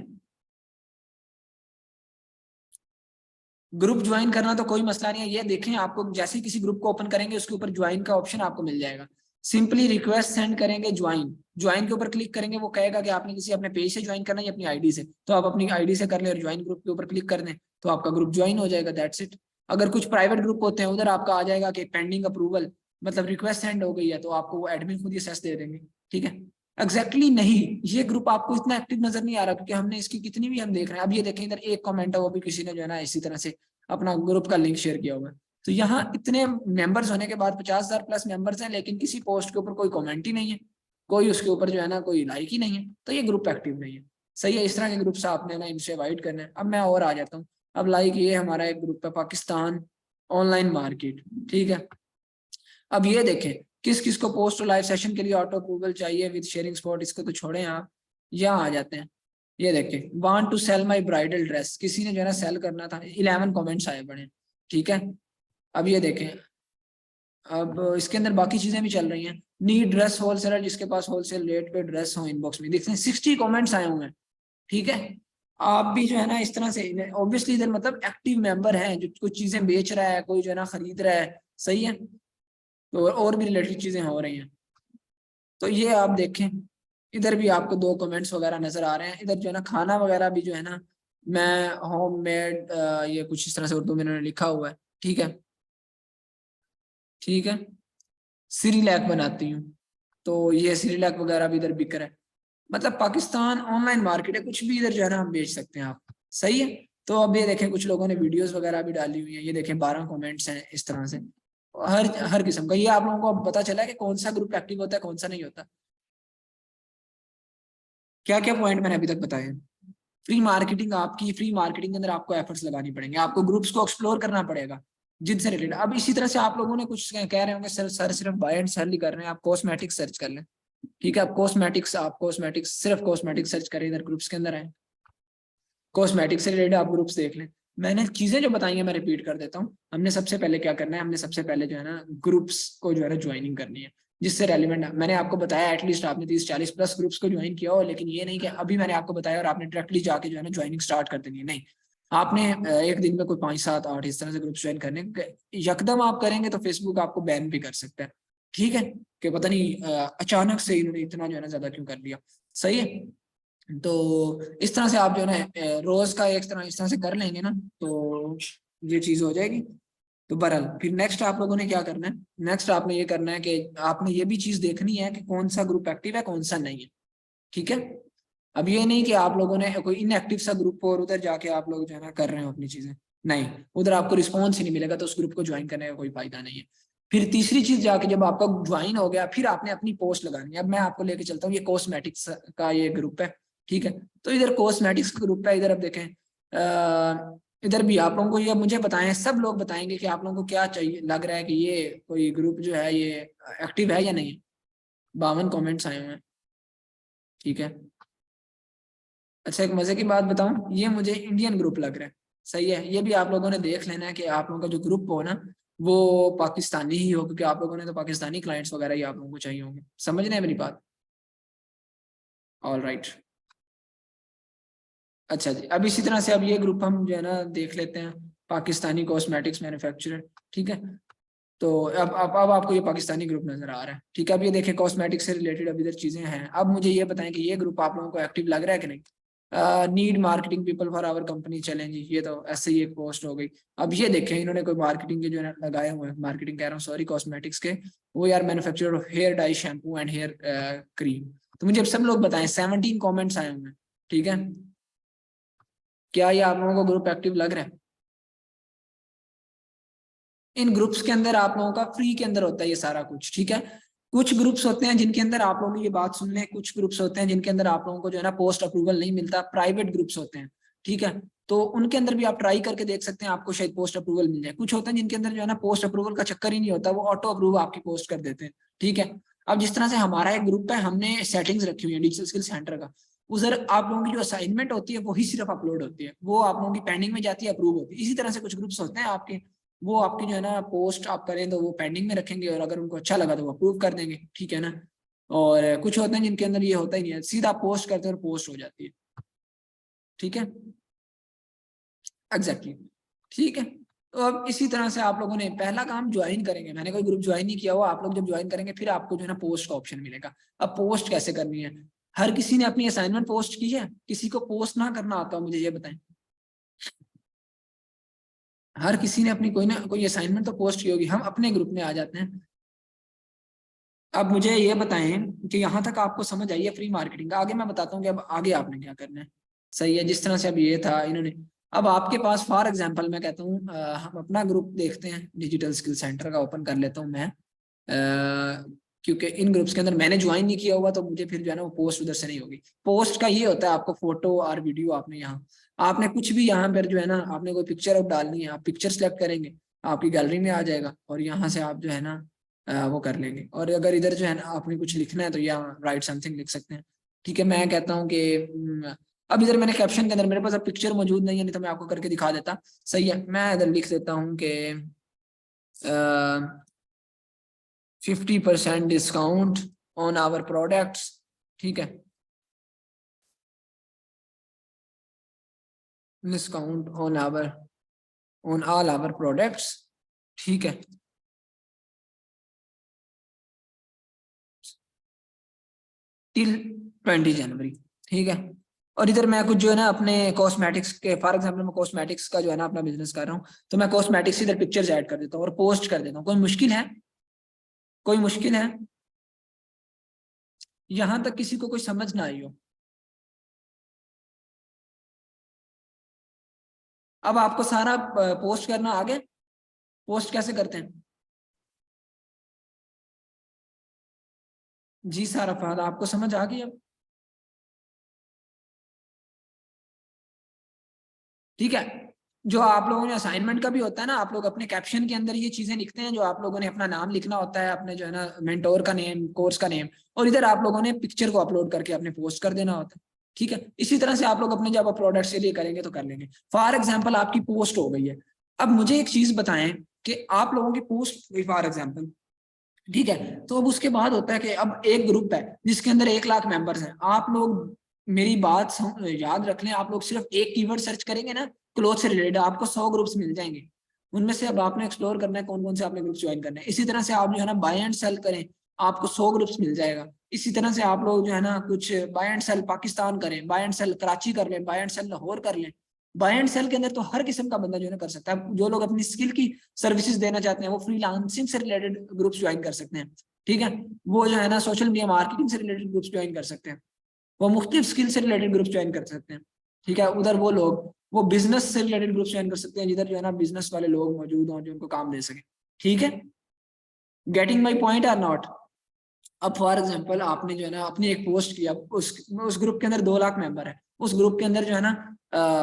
ग्रुप ज्वाइन करना तो कोई मसला नहीं है। ये देखें, आपको जैसे किसी ग्रुप को ओपन करेंगे उसके ऊपर ज्वाइन का ऑप्शन आपको मिल जाएगा। सिंपली रिक्वेस्ट सेंड करेंगे, ज्वाइन ज्वाइन के ऊपर क्लिक करेंगे, वो कहेगा कि आपने किसी अपने पेज से ज्वाइन करना है या अपनी आईडी से। तो आप अपनी आईडी से कर ले और ज्वाइन ग्रुप के ऊपर क्लिक कर दें तो आपका ग्रुप ज्वाइन हो जाएगा, दैट्स इट। अगर कुछ प्राइवेट ग्रुप होते हैं उधर आपका आ जाएगा कि पेंडिंग अप्रूवल, मतलब रिक्वेस्ट सेंड हो गई है, तो आपको वो एडमिन खुद ही सेस दे देंगे, ठीक है। एग्जैक्टली नहीं, ये ग्रुप आपको इतना एक्टिव नजर नहीं आ रहा क्योंकि हमने इसकी कितनी भी हम देख रहे हैं। अब ये देखें इधर एक कमेंट है, वो भी किसी ने जो है ना इसी तरह से अपना ग्रुप का लिंक शेयर किया हुआ है। तो यहाँ इतने मेंबर्स होने के बाद 50,000 प्लस मेंबर्स हैं, लेकिन किसी पोस्ट के ऊपर कोई कमेंट ही नहीं है, कोई उसके ऊपर जो है ना कोई लाइक ही नहीं है, तो ये ग्रुप एक्टिव नहीं है, सही है। इस तरह के ग्रुप्स आपने ना इनसे अवॉइड करना है। अब मैं और आ जाता हूँ। अब लाइक ये हमारा एक ग्रुप है पाकिस्तान ऑनलाइन मार्केट, ठीक है। अब ये देखें किस किस को पोस्ट लाइव सेशन के लिए ऑटो अप्रूवल चाहिए विद शेयरिंग स्पॉट, इसको तो छोड़ें आप, यहाँ आ जाते हैं। ये देखें, want to sell my bridal dress, किसी ने जो है ना सेल करना था, 11 कमेंट्स आए बड़े, ठीक है। अब ये देखें, अब इसके अंदर बाकी चीजें भी चल रही हैं। नीड ड्रेस होलसेलर, जिसके पास होलसेल रेट पे ड्रेस हो इनबॉक्स में, देखते हैं 60 कमेंट्स आए हुए हैं, ठीक है। आप भी जो है ना इस तरह से ऑब्वियसली इधर मतलब एक्टिव मेंबर है जो कुछ चीजें बेच रहा है, कोई जो है ना खरीद रहा है, सही है। तो और भी रिलेटेड चीजें हो रही हैं। तो ये आप देखें, इधर भी आपको 2 कमेंट्स वगैरह नजर आ रहे हैं। इधर जो है ना खाना वगैरह भी जो है ना, मैं होम मेड, ये कुछ इस तरह से उर्दू में इन्होंने लिखा हुआ है, ठीक है, ठीक है। सिरिलैक बनाती हूँ, तो ये सिरिलैक वगैरह भी इधर बिक रहा है। मतलब पाकिस्तान ऑनलाइन मार्केट है, कुछ भी इधर जो है ना हम बेच सकते हैं आप, सही है। तो अब ये देखें कुछ लोगों ने वीडियोस वगैरह भी डाली हुई है, ये देखें 12 कमेंट्स हैं इस तरह से, हर हर किस्म का। ये आप लोगों को अब पता चला है कि कौन सा ग्रुप एक्टिव होता है कौन सा नहीं होता। क्या क्या पॉइंट मैंने अभी तक बताए। फ्री मार्केटिंग, आपकी फ्री मार्केटिंग के अंदर आपको एफर्ट्स लगानी पड़ेंगे, आपको ग्रुप्स को एक्सप्लोर करना पड़ेगा जिनसे रिलेटेड। अब इसी तरह से आप लोगों ने कुछ कह रहे होंगे सर सिर्फ बाय एंड सेल ही कर रहे हैं, आप कॉस्मेटिक्स सर्च कर लें, ठीक है। आप कॉस्मेटिक्स सिर्फ कॉस्मेटिक्स सर्च करें, इधर ग्रुप्स के अंदर आए, कॉस्मेटिक्स से रिलेटेड आप ग्रुप्स देख लें। मैंने चीजें जो बताई हैं मैं रिपीट कर देता हूँ। हमने सबसे पहले क्या करना है, हमने सबसे पहले जो है ना ग्रुप्स को जो है ना ज्वाइनिंग करनी है। जिससे रेलिवेंट है। मैंने आपको बताया एटलीस्ट आपने 30-40 प्लस ग्रुप्स को ज्वाइन किया हो, लेकिन ये नहीं कि अभी मैंने आपको बताया और आपने डायरेक्टली जाके जो है ना ज्वाइनिंग स्टार्ट कर देनी है, नहीं। आपने एक दिन में कोई 5-7-8 इस तरह से ग्रुप ज्वाइन करने, यकदम आप करेंगे तो फेसबुक आपको बैन भी कर सकता है, ठीक है, कि पता नहीं अचानक से इन्होंने इतना जो है ना ज्यादा क्यों कर लिया। सही है, तो इस तरह से आप जो है ना रोज का एक तरह इस तरह से कर लेंगे ना, तो ये चीज हो जाएगी। तो बहरहाल फिर नेक्स्ट आप लोगों ने क्या करना है, नेक्स्ट आपने ये करना है कि आपने ये भी चीज देखनी है कि कौन सा ग्रुप एक्टिव है कौन सा नहीं है, ठीक है। अब ये नहीं कि आप लोगों ने कोई इनएक्टिव सा ग्रुप और उधर जाके आप लोग जो है ना कर रहे हो अपनी चीजें, नहीं, उधर आपको रिस्पॉन्स ही नहीं मिलेगा, तो उस ग्रुप को ज्वाइन करने का कोई फायदा नहीं है। फिर तीसरी चीज जाके जब आपका ज्वाइन हो गया, फिर आपने अपनी पोस्ट लगानी है। अब मैं आपको लेके चलता हूँ, ये कॉस्मेटिक्स का ये ग्रुप है, ठीक है। तो इधर कॉस्मेटिक्स का ग्रुप है, इधर अब देखें इधर भी आप लोगों को ये मुझे बताएं, सब लोग बताएंगे कि आप लोगों को क्या चाहिए, लग रहा है कि ये कोई ग्रुप जो है ये एक्टिव है या नहीं है। 52 कमेंट्स आए हुए हैं, ठीक है। अच्छा, एक मजे की बात बताऊं, ये मुझे इंडियन ग्रुप लग रहा है, सही है। ये भी आप लोगों ने देख लेना है कि आप लोगों का जो ग्रुप हो ना वो पाकिस्तानी ही हो, क्योंकि आप लोगों ने तो पाकिस्तानी क्लाइंट्स वगैरह ही आप लोगों को चाहिए होंगे। समझ रहे हैं मेरी बात? All right. अच्छा जी, अब इसी तरह से अब ये ग्रुप हम जो है ना देख लेते हैं, पाकिस्तानी कॉस्मेटिक्स मैन्युफैक्चरर, ठीक है। तो अब आपको ये पाकिस्तानी ग्रुप नजर आ रहा है, ठीक है। अब ये देखें कॉस्मेटिक्स से रिलेटेड अब इधर चीजें हैं। अब मुझे ये बताएं कि ये ग्रुप आप लोगों को एक्टिव लग रहा है कि नहीं। Need marketing people for our company challenge, ये तो ऐसे ही एक पोस्ट हो गई। अब ये देखें इन्होंने कोई मार्केटिंग के जो है लगाए हुए हैं, मार्केटिंग कह रहा हूँ सॉरी, कॉस्मेटिक्स के, वो यार manufacturer of hair dye shampoo and hair cream. तो मुझे अब सब लोग बताएं, 17 कॉमेंट्स आए हुए हैं, ठीक है। क्या ये आप लोगों को ग्रुप एक्टिव लग रहा है? इन ग्रुप्स के अंदर आप लोगों का फ्री के अंदर होता है ये सारा कुछ, ठीक है। कुछ ग्रुप्स होते हैं जिनके अंदर आप लोग ये बात सुन लें, कुछ ग्रुप्स होते हैं जिनके अंदर आप लोगों को जो है ना पोस्ट अप्रूवल नहीं मिलता, प्राइवेट ग्रुप्स होते हैं, ठीक है। तो उनके अंदर भी आप ट्राई करके देख सकते हैं, आपको शायद पोस्ट अप्रूवल मिल जाए। कुछ होते हैं जिनके अंदर जो है ना पोस्ट अप्रूवल का चक्कर ही नहीं होता, वो ऑटो अप्रूव आपकी पोस्ट कर देते हैं, ठीक है। अब जिस तरह से हमारा एक ग्रुप है, हमने सेटिंग्स रखी हुई है डिजिटल स्किल सेंटर का, उधर आप लोगों की जो असाइनमेंट होती है वही सिर्फ अपलोड होती है, वो आप लोगों की पेंडिंग में जाती है, अप्रूव होती है। इसी तरह से कुछ ग्रुप्स होते हैं आपके, वो आपकी जो है ना पोस्ट आप करें तो वो पेंडिंग में रखेंगे, और अगर उनको अच्छा लगा तो वो अप्रूव कर देंगे, ठीक है ना। और कुछ होते हैं जिनके अंदर ये होता ही नहीं है, सीधा पोस्ट करते हैं और पोस्ट हो जाती है, ठीक है। एग्जैक्टली, ठीक है। तो अब इसी तरह से आप लोगों ने पहला काम ज्वाइन करेंगे, मैंने कोई ग्रुप ज्वाइन नहीं किया हुआ, आप लोग जब ज्वाइन करेंगे फिर आपको जो है ना पोस्ट का ऑप्शन मिलेगा। अब पोस्ट कैसे करनी है? हर किसी ने अपनी असाइनमेंट पोस्ट की है? किसी को पोस्ट ना करना आता हो मुझे ये बताएं। हर किसी ने अपनी कोई ना कोई असाइनमेंट तो पोस्ट की होगी। हम अपने ग्रुप में आ जाते हैं। अब मुझे ये बताएं कि यहाँ तक आपको समझ आई है फ्री मार्केटिंग का, आगे मैं बताता हूँ कि अब आगे आपने क्या करना है। सही है, जिस तरह से अब ये था इन्होंने, अब आपके पास फॉर एग्जांपल मैं कहता हूँ हम अपना ग्रुप देखते हैं, डिजिटल स्किल सेंटर का ओपन कर लेता हूँ मैं, क्योंकि इन ग्रुप्स के अंदर मैंने ज्वाइन नहीं किया हुआ, तो मुझे फिर जो है ना वो पोस्ट उधर से नहीं होगी। पोस्ट का ये होता है, आपको फोटो और वीडियो आपने यहाँ, आपने कुछ भी यहाँ पर जो है ना आपने कोई पिक्चर अब डालनी है, आप पिक्चर सेलेक्ट करेंगे, आपकी गैलरी में आ जाएगा, और यहाँ से आप जो है ना वो कर लेंगे। और अगर इधर जो है ना आपने कुछ लिखना है तो यहाँ राइट समथिंग लिख सकते हैं, ठीक है। मैं कहता हूँ कि अब इधर मैंने कैप्शन के अंदर, मेरे पास अब पिक्चर मौजूद नहीं है, नहीं तो मैं आपको करके दिखा देता। सही है, मैं इधर लिख देता हूँ कि 50% डिस्काउंट ऑन आवर प्रोडक्ट्स, ठीक है, discount on all our products, ठीक है, टिल 20 जनवरी, ठीक है। और इधर मैं कुछ जो है ना अपने कॉस्मेटिक्स के, फॉर एग्जांपल मैं कॉस्मेटिक्स का जो है ना अपना बिजनेस कर रहा हूँ, तो मैं कॉस्मेटिक्स इधर पिक्चर्स ऐड कर देता हूँ और पोस्ट कर देता हूँ। कोई मुश्किल है? कोई मुश्किल है? यहां तक किसी को कोई समझ ना आई हो? अब आपको सारा पोस्ट करना आ गया? पोस्ट कैसे करते हैं? जी सारा फाद आपको समझ आ गई अब? ठीक है। जो आप लोगों ने असाइनमेंट का भी होता है ना, आप लोग अपने कैप्शन के अंदर ये चीजें लिखते हैं, जो आप लोगों ने अपना नाम लिखना होता है, अपने जो है ना मेंटोर का नेम, कोर्स का नेम, और इधर आप लोगों ने पिक्चर को अपलोड करके अपने पोस्ट कर देना होता है, ठीक है। इसी तरह से आप लोग अपने जब प्रोडक्ट के लिए करेंगे तो कर लेंगे। फॉर एग्जाम्पल आपकी पोस्ट हो गई है, अब मुझे एक चीज बताएं कि आप लोगों की पोस्ट, फॉर एग्जाम्पल ठीक है। तो अब उसके बाद होता है कि अब एक ग्रुप है जिसके अंदर 1 लाख मेंबर्स हैं। आप लोग मेरी बात याद रख लें, आप लोग सिर्फ एक कीवर्ड सर्च करेंगे ना क्लोथ से रिलेटेड, आपको 100 ग्रुप्स मिल जाएंगे। उनमें से अब आपने एक्सप्लोर करना है कौन कौन से आपने ग्रुप्स ज्वाइन करने हैं। इसी तरह से आप जो है ना बाय एंड सेल करें, आपको 100 ग्रुप्स मिल जाएगा। इसी तरह से आप लोग जो है ना कुछ बाय एंड सेल पाकिस्तान करें, बाय एंड सेल कराची कर लें, बाय एंड सेल लाहौर कर लें। बाय एंड सेल के अंदर तो हर किस्म का बंदा जो है ना कर सकता है। जो लोग अपनी स्किल की सर्विसेज देना चाहते हैं वो फ्रीलांसिंग से रिलेटेड ग्रुप्स ज्वाइन कर सकते हैं। ठीक है, वो जो है ना सोशल मीडिया मार्केटिंग से रिलेटेड ग्रुप्स ज्वाइन कर सकते हैं, वो मुख्तलिफ स्किल से रिलेटेड ग्रुप्स ज्वाइन कर सकते हैं। ठीक है, उधर वो लोग वो बिजनेस से रिलेटेड ग्रुप्स ज्वाइन कर सकते हैं जिधर जो है ना बिजनेस वाले लोग मौजूद हों जो उनको काम दे सके। ठीक है, getting my point or not. अब फॉर एग्जाम्पल आपने जो है ना अपनी एक पोस्ट किया, उस ग्रुप के अंदर 2 लाख मेंबर है, उस ग्रुप के अंदर जो है ना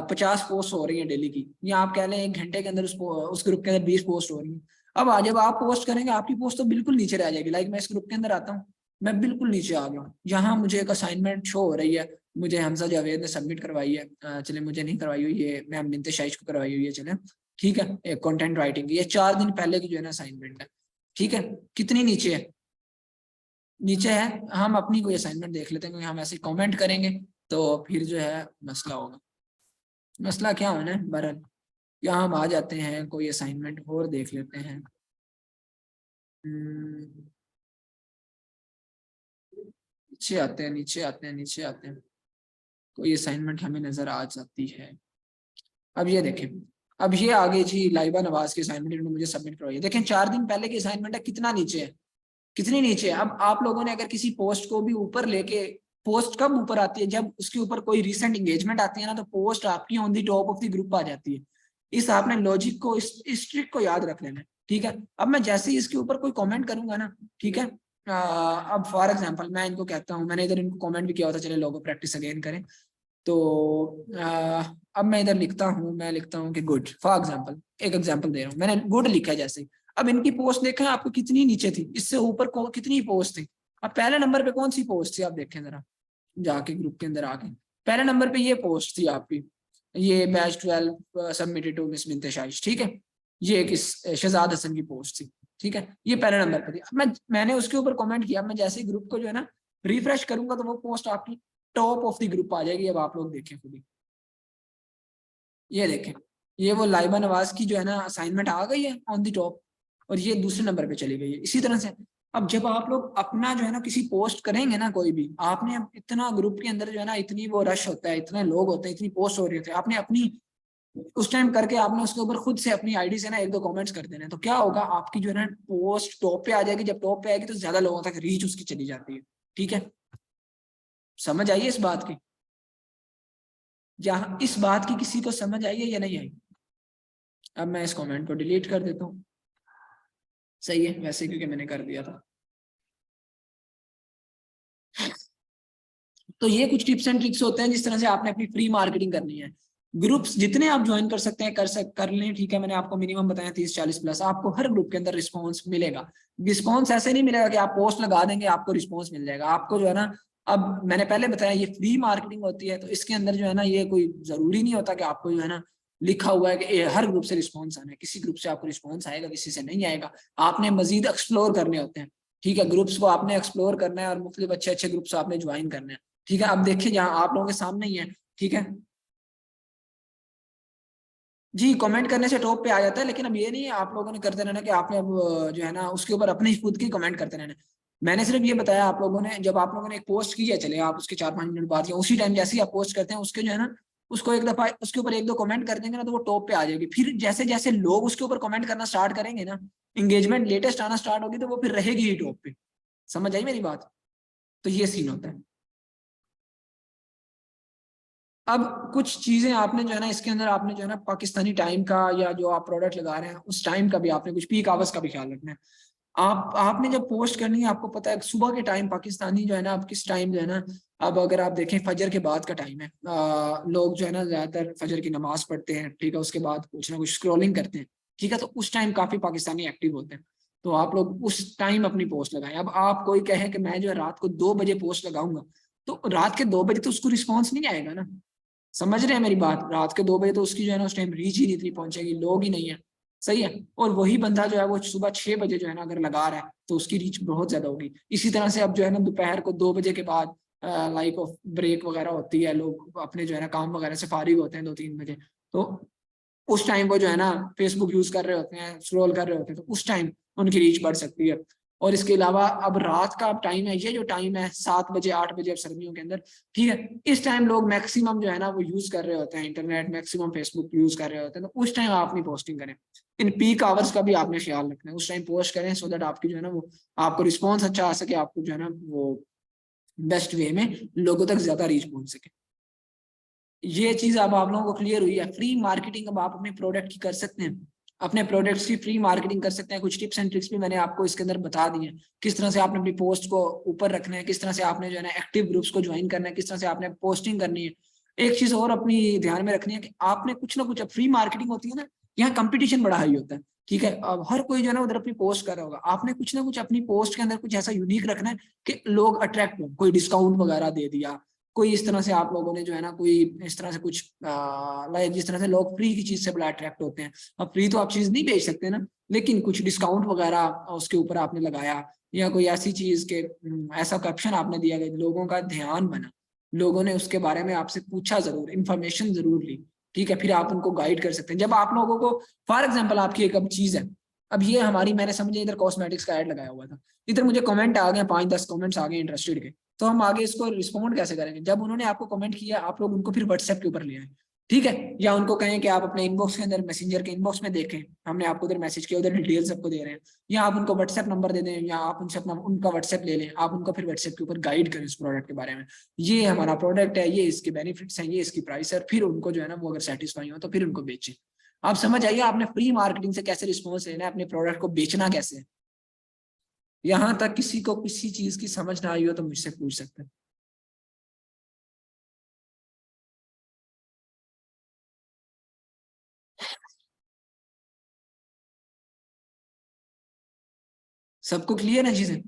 50 पोस्ट हो रही है डेली की, या आप कह लें 1 घंटे के अंदर उस ग्रुप के अंदर 20 पोस्ट हो रही है। अब आज जब आप पोस्ट करेंगे आपकी पोस्ट तो बिल्कुल नीचे रह जाएगी। लाइक मैं इस ग्रुप के अंदर आता हूँ, मैं बिल्कुल नीचे आ गया हूँ, यहाँ मुझे एक असाइनमेंट शो हो रही है, मुझे हमजा जावेद ने सबमिट करवाई है, चले मुझे नहीं करवाई हुई, ये मैम बिनते शाइश को करवाई हुई है, चले ठीक है, एक कंटेंट राइटिंग, ये 4 दिन पहले की जो है ना असाइनमेंट है। ठीक है, कितनी नीचे है, नीचे है। हम अपनी कोई असाइनमेंट देख लेते हैं क्योंकि हम ऐसे कमेंट करेंगे तो फिर जो है मसला होगा। मसला क्या होना है बहरहाल, यहाँ हम आ जाते हैं, कोई असाइनमेंट और देख लेते हैं। नीचे आते हैं, नीचे आते हैं, नीचे आते हैं, कोई असाइनमेंट हमें नजर आ जाती है। अब ये देखें, अब ये आगे जी लाइबा नवाज की असाइनमेंट इन्होंने मुझे सबमिट करवाई है। देखें 4 दिन पहले की असाइनमेंट है, कितना नीचे है, कितनी नीचे है। अब आप लोगों ने अगर किसी पोस्ट को भी ऊपर लेके, पोस्ट कब ऊपर आती है, जब उसके ऊपर कोई रिसेंट एंगेजमेंट आती है ना, तो पोस्ट आपकी on the top of the group आ जाती है। इस आपने लॉजिक को, इस ट्रिक को याद रख लेना है। ठीक है, अब मैं जैसे ही इसके ऊपर कोई कमेंट करूंगा ना, ठीक है, अब फॉर एग्जांपल मैं इनको कहता हूँ, मैंने इधर इनको कमेंट भी किया होता, चले लोगो प्रैक्टिस अगेन करें। तो अब मैं इधर लिखता हूँ, मैं लिखता हूँ कि गुड, फॉर एग्जांपल एक एग्जांपल दे रहा हूँ, मैंने गुड लिखा है जैसे ही। अब इनकी पोस्ट देखा आपको कितनी नीचे थी, इससे ऊपर कितनी पोस्ट थी। अब पहले नंबर पे कौन सी पोस्ट थी आप देखें जरा, जाके ग्रुप के अंदर आके पहले नंबर पे ये पोस्ट थी आपकी, ये बैच 12 सबमिटेड टू मिस बिनते शाइश। ठीक है, ये एक शहजाद हसन की पोस्ट थी। ठीक है, ये पहले नंबर पे थी। अब मैंने उसके ऊपर कमेंट किया, मैं जैसे ही ग्रुप को जो है ना रिफ्रेश करूंगा तो वो पोस्ट आपकी टॉप ऑफ द ग्रुप आ जाएगी। अब आप लोग देखें खुद ही, ये देखें, ये वो लाइबा नवाज की जो है ना असाइनमेंट आ गई है ऑन दी टॉप, और ये दूसरे नंबर पे चली गई है। इसी तरह से अब जब आप लोग अपना जो है ना किसी पोस्ट करेंगे ना, कोई भी आपने इतना ग्रुप के अंदर जो है ना इतनी वो रश होता है, इतने लोग होते हैं, इतनी पोस्ट हो रही होती है, आपने अपनी उस टाइम करके आपने उसके ऊपर खुद से अपनी आईडी से ना 1-2 कमेंट्स कर देने, तो क्या होगा, आपकी जो है ना पोस्ट टॉप पे आ जाएगी। जब टॉप पे आएगी तो ज्यादा लोगों तक रीच उसकी चली जाती है। ठीक है, समझ आइए इस बात की, या इस बात की किसी को समझ आई है या नहीं आई। अब मैं इस कमेंट को डिलीट कर देता हूँ, सही है वैसे क्योंकि मैंने कर दिया था। तो ये कुछ टिप्स एंड ट्रिक्स होते हैं जिस तरह से आपने अपनी फ्री मार्केटिंग करनी है। ग्रुप्स जितने आप ज्वाइन कर सकते हैं कर लें। ठीक है, मैंने आपको मिनिमम बताया 30-40 प्लस, आपको हर ग्रुप के अंदर रिस्पॉन्स मिलेगा। रिस्पॉन्स ऐसे नहीं मिलेगा कि आप पोस्ट लगा देंगे आपको रिस्पॉन्स मिल जाएगा। आपको जो है ना, अब मैंने पहले बताया ये फ्री मार्केटिंग होती है, तो इसके अंदर जो है ना ये कोई जरूरी नहीं होता कि आपको जो है ना लिखा हुआ है कि हर ग्रुप से रिस्पॉन्स आना है। किसी ग्रुप से आपको रिस्पॉन्स आएगा, किसी से नहीं आएगा। आपने मजीद एक्सप्लोर करने होते हैं। ठीक है, ग्रुप्स को आपने एक्सप्लोर करना है और मुख्तलिफ अच्छे अच्छे ग्रुप्स आपने ज्वाइन करने हैं। ठीक है, अब देखिए जहाँ आप लोगों के सामने ही है। ठीक है जी, कमेंट करने से टॉप पे आ जाता है, लेकिन अब ये नहीं है आप लोगों ने करते रहना कि आपने अब जो है ना उसके ऊपर अपने खुद की कमेंट करते रहना। मैंने सिर्फ ये बताया आप लोगों ने, जब आप लोगों ने एक पोस्ट की है, चले आप उसके 4-5 मिनट बाद या उसी टाइम जैसे ही आप पोस्ट करते हैं उसके जो है ना उसको एक दफा उसके ऊपर 1-2 कमेंट कर देंगे ना तो वो टॉप पे आ जाएगी। फिर जैसे जैसे लोग उसके ऊपर कमेंट करना स्टार्ट करेंगे ना, इंगेजमेंट लेटेस्ट आना स्टार्ट होगी, तो वो फिर रहेगी ही टॉप पे। समझ आई मेरी बात। तो ये सीन होता है। अब कुछ चीजें आपने जो है ना इसके अंदर आपने जो है ना पाकिस्तानी टाइम का, या जो आप प्रोडक्ट लगा रहे हैं उस टाइम का भी आपने कुछ पीक आवर्स का भी ख्याल रखना है। आपने जब पोस्ट करनी है, आपको पता है सुबह के टाइम पाकिस्तानी जो है ना, अब किस टाइम जो है ना, अब अगर आप देखें फजर के बाद का टाइम है, लोग जो है ना ज्यादातर फजर की नमाज पढ़ते हैं। ठीक है, उसके बाद कुछ ना कुछ स्क्रॉलिंग करते हैं। ठीक है, तो उस टाइम काफी पाकिस्तानी एक्टिव होते हैं, तो आप लोग उस टाइम अपनी पोस्ट लगाएं। अब आप कोई कहे कि मैं जो है रात को 2 बजे पोस्ट लगाऊंगा, तो रात के 2 बजे तो उसको रिस्पॉन्स नहीं आएगा ना। समझ रहे हैं मेरी बात, रात के 2 बजे तो उसकी जो है ना उस टाइम रीच ही नहीं इतनी पहुंचेगी, लोग ही नहीं है। सही है। और वही बंदा जो है वो सुबह 6 बजे जो है ना अगर लगा रहा है तो उसकी रीच बहुत ज्यादा होगी। इसी तरह से अब जो है ना दोपहर को 2 बजे के बाद लाइक ऑफ ब्रेक वगैरह होती है, लोग अपने जो है ना काम वगैरह से फारिग होते हैं 2-3 बजे, तो उस टाइम वो जो है ना फेसबुक यूज कर रहे होते हैं, स्क्रॉल कर रहे होते हैं, तो उस टाइम उनकी रीच बढ़ सकती है। और इसके अलावा अब रात का अब टाइम है, ये जो टाइम है 7 बजे 8 बजे अब सर्दियों के अंदर, ठीक है, इस टाइम लोग मैक्सिमम जो है ना वो यूज कर रहे होते हैं इंटरनेट, मैक्सिमम फेसबुक यूज कर रहे होते हैं, तो उस टाइम आप अपनी पोस्टिंग करें। इन पीक आवर्स का भी आपने ख्याल रखना है, उस टाइम पोस्ट करें सो दैट आपकी जो है ना वो आपको रिस्पॉन्स अच्छा आ सके, आपको जो है ना वो बेस्ट वे में लोगों तक ज्यादा रीच पहुंच सके। ये चीज अब आप लोगों को क्लियर हुई है। फ्री मार्केटिंग अब आप अपने प्रोडक्ट की कर सकते हैं, अपने प्रोडक्ट्स की फ्री मार्केटिंग कर सकते हैं। कुछ टिप्स एंड ट्रिक्स भी मैंने आपको इसके अंदर बता दी हैं, किस तरह से आपने अपनी पोस्ट को ऊपर रखना है, किस तरह से आपने जो है ना एक्टिव ग्रुप्स को ज्वाइन करना है, किस तरह से आपने पोस्टिंग करनी है। एक चीज और अपनी ध्यान में रखनी है कि आपने कुछ ना कुछ, अब फ्री मार्केटिंग होती है ना, यहाँ कंपटीशन बड़ा हाई होता है, ठीक है। अब हर कोई जो है ना उधर अपनी पोस्ट कर रहा होगा, आपने कुछ ना कुछ अपनी पोस्ट के अंदर कुछ ऐसा यूनिक रखना है कि लोग अट्रैक्ट हो। कोई डिस्काउंट वगैरह दे दिया, कोई इस तरह से आप लोगों ने जो है ना कोई इस तरह से कुछ लाइक जिस तरह से लोग फ्री की चीज से बड़ा अट्रैक्ट होते हैं। अब फ्री तो आप चीज नहीं बेच सकते ना, लेकिन कुछ डिस्काउंट वगैरह उसके ऊपर आपने लगाया, या कोई ऐसी चीज के ऐसा कैप्शन आपने दिया गया, लोगों का ध्यान बना, लोगों ने उसके बारे में आपसे पूछा जरूर, इन्फॉर्मेशन जरूर ली, ठीक है, फिर आप उनको गाइड कर सकते हैं। जब आप लोगों को फॉर एग्जाम्पल आपकी एक अब चीज है, अब ये हमारी, मैंने समझे इधर कॉस्मेटिक्स का ऐड लगाया हुआ था, इधर मुझे कमेंट आ गए 5-10 कमेंट्स आ गए इंटरेस्टेड के, तो हम आगे इसको रिस्पॉन्ड कैसे करेंगे? जब उन्होंने आपको कमेंट किया, आप लोग उनको फिर व्हाट्सएप के ऊपर ले आए, ठीक है, या उनको कहें कि आप अपने इनबॉक्स के अंदर, मैसेंजर के इनबॉक्स में देखें, हमने आपको उधर मैसेज किया, उधर डिटेल्स आपको दे रहे हैं, या आप उनको व्हाट्सएप नंबर दे दें, या आप उनसे अपना उनका व्हाट्सएप ले लें, आप उनको फिर व्हाट्सएप के ऊपर गाइड करें इस प्रोडक्ट के बारे में, ये हमारा प्रोडक्ट है, ये इसके बेनिफिट्स हैं, ये इसकी प्राइस है, फिर उनको जो है ना वो अगर सेटिस्फाई हो तो फिर उनको बेचें। आप समझ आइए आपने फ्री मार्केटिंग से कैसे रिस्पॉन्स लेना है, अपने प्रोडक्ट को बेचना कैसे है। यहां तक किसी को किसी चीज की समझ ना आई हो तो मुझसे पूछ सकते हैं। सबको क्लियर है चीजें?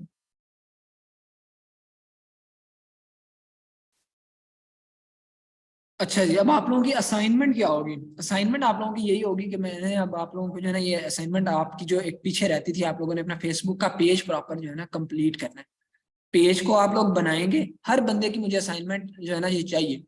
अच्छा जी, अब आप लोगों की असाइनमेंट क्या होगी? असाइनमेंट आप लोगों की यही होगी कि मैंने अब आप लोगों को जो है ना ये असाइनमेंट आपकी जो एक पीछे रहती थी, आप लोगों ने अपना फेसबुक का पेज प्रॉपर जो है ना कंप्लीट करना है। पेज को आप लोग बनाएंगे, हर बंदे की मुझे असाइनमेंट जो है ना ये चाहिए।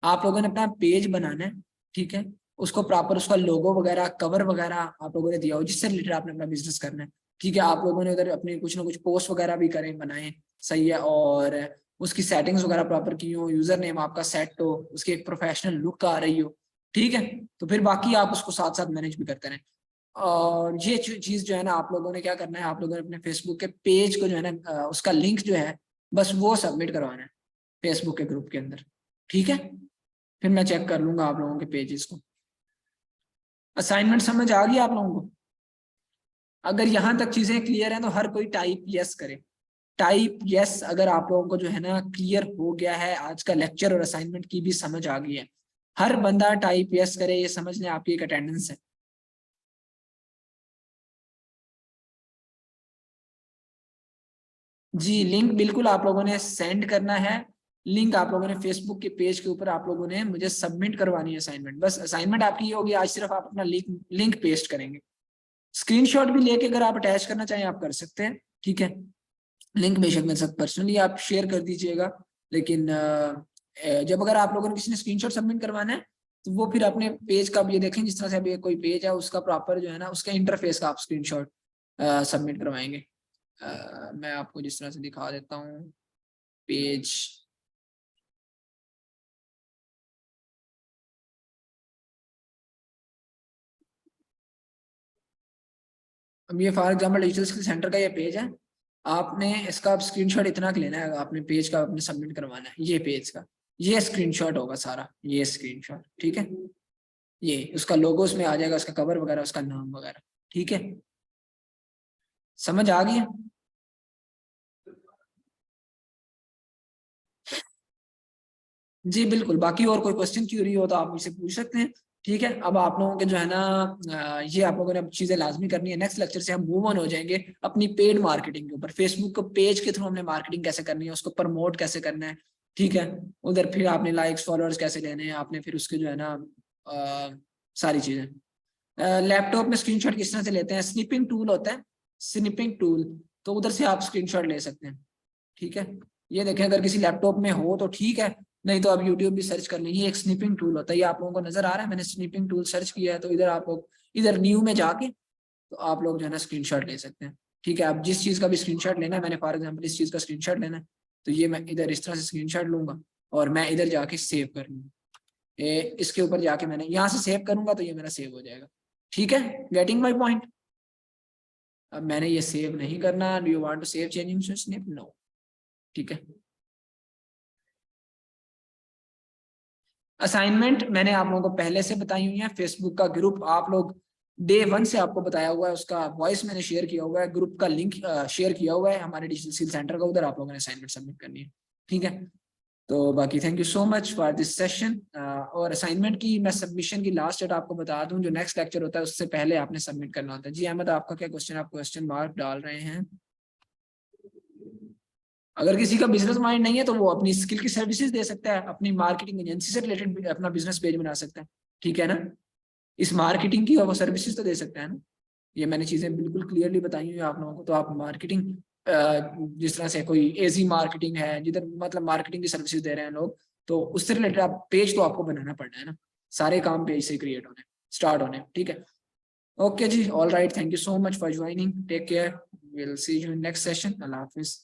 आप लोगों ने अपना पेज बनाना है, ठीक है, उसको प्रॉपर, उसका लोगो वगैरह, कवर वगैरह आप लोगों ने दिया हो जिससे रिलेटेड आपने अपना बिजनेस करना है, ठीक है। आप लोगों ने उधर अपने कुछ ना कुछ पोस्ट वगैरह भी करें, बनाए, सही है, और उसकी सेटिंग्स वगैरह प्रॉपर की हो, यूजर नेम आपका सेट हो, उसकी एक प्रोफेशनल लुक आ रही हो, ठीक है। तो फिर बाकी आप उसको साथ साथ मैनेज भी करते रहें। और ये चीज जो है ना आप लोगों ने क्या करना है, आप लोगों ने अपने फेसबुक के पेज को जो है ना उसका लिंक जो है बस वो सबमिट करवाना है फेसबुक के ग्रुप के अंदर, ठीक है। फिर मैं चेक कर लूंगा आप लोगों के पेजेस को। असाइनमेंट समझ आ गई आप लोगों को? अगर यहाँ तक चीजें क्लियर हैं तो हर कोई टाइप यस करे। टाइप यस अगर आप लोगों को जो है ना क्लियर हो गया है, आज का लेक्चर और असाइनमेंट की भी समझ आ गई है, हर बंदा टाइप यस करे, ये समझ लें आपकी एक अटेंडेंस है। जी, लिंक बिल्कुल आप लोगों ने सेंड करना है। लिंक आप लोगों ने फेसबुक के पेज के ऊपर आप लोगों ने मुझे सबमिट करवानी है असाइनमेंट। बस असाइनमेंट आपकी ये होगी, आज सिर्फ आप अपना लिंक लिंक पेस्ट करेंगे। स्क्रीनशॉट भी लेके अगर आप अटैच करना चाहें आप कर सकते हैं, ठीक है। लिंक बेशक मेरे साथ पर्सनली आप शेयर कर दीजिएगा, लेकिन जब अगर आप लोगों ने किसी ने स्क्रीनशॉट सबमिट करवाना है तो वो फिर अपने पेज का ये देखें, जिस तरह से अभी कोई पेज है उसका प्रॉपर जो है ना उसका इंटरफेस का आप स्क्रीनशॉट सबमिट करवाएंगे। मैं आपको जिस तरह से दिखा देता हूँ पेज। अब ये for example digital skill centre का ये पेज है, आपने इसका आप स्क्रीनशॉट इतना लेना है, आपने पेज का अपने सबमिट करवाना है, ये पेज का ये स्क्रीनशॉट होगा सारा, ये स्क्रीनशॉट, ठीक है। ये उसका लोगो उसमें आ जाएगा, उसका कवर वगैरह, उसका नाम वगैरह, ठीक है। समझ आ गई? जी बिल्कुल, बाकी और कोई क्वेश्चन क्यूरी हो तो आप मुझसे पूछ सकते हैं, ठीक है। अब आप लोगों के जो है ना ये आप लोगों ने अब चीजें लाजमी करनी है। नेक्स्ट लेक्चर से हम मूव ऑन हो जाएंगे अपनी पेड मार्केटिंग के ऊपर, फेसबुक को पेज के थ्रू हमने मार्केटिंग कैसे करनी है, उसको प्रमोट कैसे करना है, ठीक है। उधर फिर आपने लाइक्स फॉलोअर्स कैसे लेने हैं, आपने फिर उसके जो है ना सारी चीजें, लैपटॉप में स्क्रीनशॉट किस तरह से लेते हैं, स्निपिंग टूल होता है, स्निपिंग टूल, तो उधर से आप स्क्रीनशॉट ले सकते हैं। ठीक है, ये देखें अगर किसी लैपटॉप में हो तो ठीक है, नहीं तो आप यूट्यूब भी सर्च कर लेंगे, एक स्निपिंग टूल होता है, ये आप लोगों को नजर आ रहा है, मैंने स्निपिंग टूल सर्च किया है, तो इधर आप लोग इधर न्यू में जाके तो आप लोग जो है ना स्क्रीनशॉट ले सकते हैं। ठीक है, आप जिस चीज का भी स्क्रीनशॉट लेना है, मैंने फॉर एग्जांपल इस चीज का स्क्रीनशॉट लेना है, तो ये मैं इधर इस तरह से स्क्रीनशॉट लूंगा और मैं इधर जाके सेव कर लूंगा, इसके ऊपर जाके मैंने यहाँ से सेव करूंगा तो ये मेरा सेव हो जाएगा। ठीक है, गेटिंग माई पॉइंट। अब मैंने ये सेव नहीं करना, do you want to save changing snip, no. ठीक है, असाइनमेंट मैंने आप लोगों को पहले से बताई हुई है, फेसबुक का ग्रुप आप लोग डे 1 से आपको बताया हुआ है, उसका वॉइस मैंने शेयर किया हुआ है, ग्रुप का लिंक शेयर किया हुआ है हमारे डिजिटल स्किल सेंटर का, उधर आप लोगों ने असाइनमेंट सबमिट करनी है। ठीक है, तो बाकी thank you so much for this session. और असाइनमेंट की मैं सबमिशन की लास्ट डेट आपको बता दूं, जो नेक्स्ट लेक्चर होता है उससे पहले आपने सबमिट करना होता है। जी अहमद, आपका क्या क्वेश्चन, आप क्वेश्चन मार्क डाल रहे हैं। अगर किसी का बिजनेस माइंड नहीं है तो वो अपनी स्किल की सर्विसेज दे सकता है, अपनी मार्केटिंग एजेंसी से रिलेटेड अपना बिजनेस पेज बना सकता है। ठीक है ना, इस मार्केटिंग की वो सर्विसेज तो दे सकता है ना। ये मैंने चीजें बिल्कुल क्लियरली बताई हुई है आप लोगों को, तो आप मार्केटिंग जिस तरह से कोई एजी मार्केटिंग है जिधर मतलब मार्केटिंग की सर्विसेज दे रहे हैं लोग, तो उससे रिलेटेड आप पेज तो आपको बनाना पड़ना है ना, सारे काम पेज से क्रिएट होने स्टार्ट होने। ठीक है, ओके जी, all right, thank you so much for joining, take care, will see you in next session, Allah Hafiz.